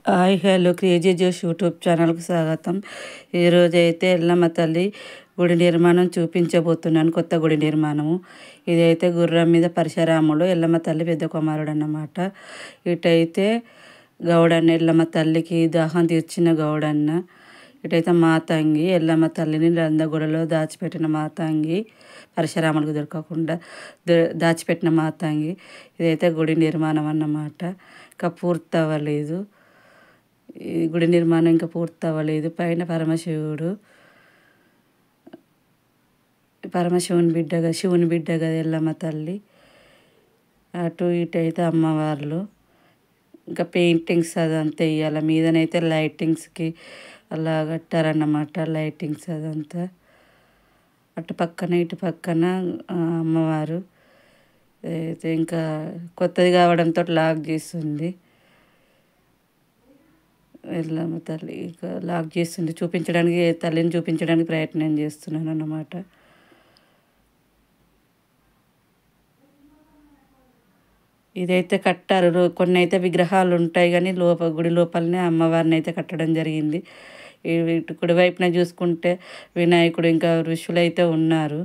Hi hello crazy జోష్ YouTube ఛానల్కి స్వాగతం. ఈరోజైతే ఎల్లమ్మ తల్లి గుడి నిర్మాణం చూపించబోతున్నాను. కొత్త గుడి నిర్మాణము. ఇదైతే గుర్రం మీద పరశురాముడు, ఎల్లమ్మ తల్లి పెద్ద కుమారుడు అన్నమాట. ఇటైతే గౌడన్న, ఎల్లమ్మ తల్లికి దాహం తీర్చిన గౌడన్న. ఇటైతే మాతంగి, ఎల్లమ్మ తల్లిని రంధగుడలో దాచిపెట్టిన మాతంగి, పరశురాముడికి దొరకకుండా దాచిపెట్టిన మాతంగి. ఇదైతే గుడి నిర్మాణం అన్నమాట. ఇంకా పూర్తి అవ్వలేదు. ఈ గుడి నిర్మాణం ఇంకా పూర్తి అవ్వలేదు. పైన శివుని బిడ్డ కదా ఎల్లమ్మ తల్లి. అటు ఇటు అయితే అమ్మవార్లు. ఇంకా పెయింటింగ్స్ అదంతా వేయాలి. మీదనైతే లైటింగ్స్కి అలా కట్టారన్నమాట. లైటింగ్స్ అదంతా అటు పక్కన ఇటు పక్కన అమ్మవారు అయితే ఇంకా కొత్తది కావడంతో లాక్ చేస్తుంది. ఎల్లమ్మ తల్లి ఇక లాక్ చేస్తుంది. తల్లిని చూపించడానికి ప్రయత్నం చేస్తున్నాను అన్నమాట. ఇదైతే కట్టారు. కొన్ని అయితే విగ్రహాలు ఉంటాయి కానీ గుడి లోపలనే అమ్మవారిని అయితే కట్టడం జరిగింది. ఇటు కుడివైపున చూసుకుంటే వినాయకుడు ఇంకా ఋషులు అయితే ఉన్నారు.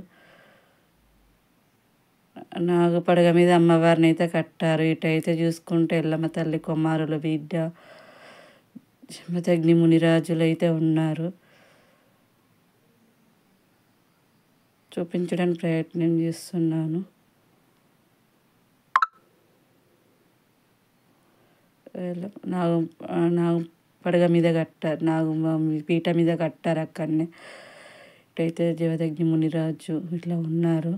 నాగపడగ మీద అమ్మవారిని అయితే కట్టారు. ఇటైతే చూసుకుంటే ఎల్లమ్మ తల్లి కుమారుల బిడ్డ జమదగ్ని మునిరాజులు అయితే ఉన్నారు. చూపించడానికి ప్రయత్నం చేస్తున్నాను. నాగు పడగ మీద కట్టారు. పీట మీద కట్టారు అక్కడనే. ఇటైతే జమదగ్ని మునిరాజు ఇట్లా ఉన్నారు.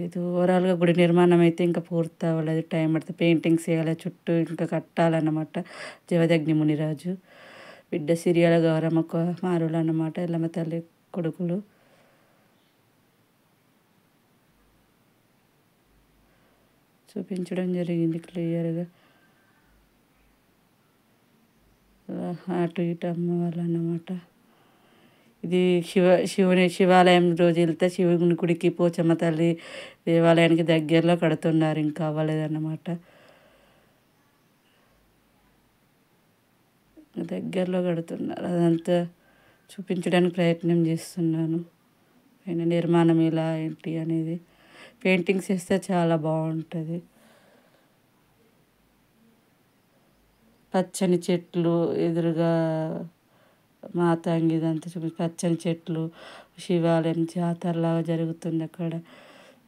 ఇది ఓవరాల్గా గుడి నిర్మాణం అయితే ఇంకా పూర్తి అవ్వలేదు. టైం పడుతుంది. పెయింటింగ్స్ వేయాలి, చుట్టూ ఇంకా కట్టాలన్నమాట. జమదగ్ని మునిరాజు బిడ్డ సిరియాల గౌరమ్మ కుమారులు అన్నమాట. ఎల్లమ్మ తల్లి కొడుకులు. చూపించడం జరిగింది క్లియర్గా. అటు ఇటు అమ్మవాళ్ళు అన్నమాట. ఇది శివాలయం రోజు వెళ్తే శివుని గుడికి పోచమ్మ తల్లి దేవాలయానికి దగ్గరలో కడుతున్నారు. ఇంకా అవ్వలేదన్నమాట. దగ్గరలో కడుతున్నారు. అదంతా చూపించడానికి ప్రయత్నం చేస్తున్నాను. పైన నిర్మాణం ఎలా ఏంటి అనేది పెయింటింగ్స్ వేస్తే చాలా బాగుంటుంది. పచ్చని చెట్లు ఎదురుగా మాతంగి ఇదంతా పచ్చని చెట్లు, శివాలయం జాతరలాగా జరుగుతుంది. అక్కడ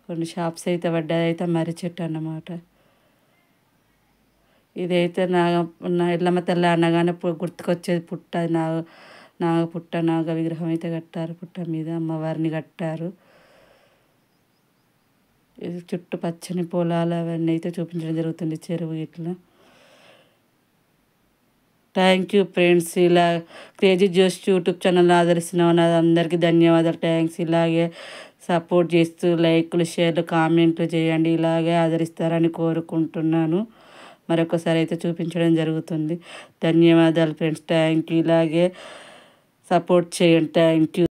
కొన్ని షాప్స్ అయితే పడ్డాయి. అయితే మర్రి చెట్టు అన్నమాట. ఇదైతే ఎల్లమ్మ తల్లి అనగానే గుర్తుకొచ్చేది పుట్ట. నాగ విగ్రహం అయితే కట్టారు. పుట్ట మీద అమ్మవారిని కట్టారు. ఇది చుట్టూ పచ్చని పొలాలు అవన్నీ అయితే చూపించడం జరుగుతుంది. చెరువు ఇట్లా. Thank you friends. ఇలా క్రేజీ జోష్ యూట్యూబ్ ఛానల్ ఆదరిస్తున్న అందరికీ ధన్యవాదాలు. థ్యాంక్స్. ఇలాగే సపోర్ట్ చేస్తూ లైక్లు, షేర్లు, కామెంట్లు చేయండి. ఇలాగే ఆదరిస్తారని కోరుకుంటున్నాను. మరొకసారి అయితే చూపించడం జరుగుతుంది. ధన్యవాదాలు ఫ్రెండ్స్. Thank you. ఇలాగే సపోర్ట్ చేయండి. Thank you.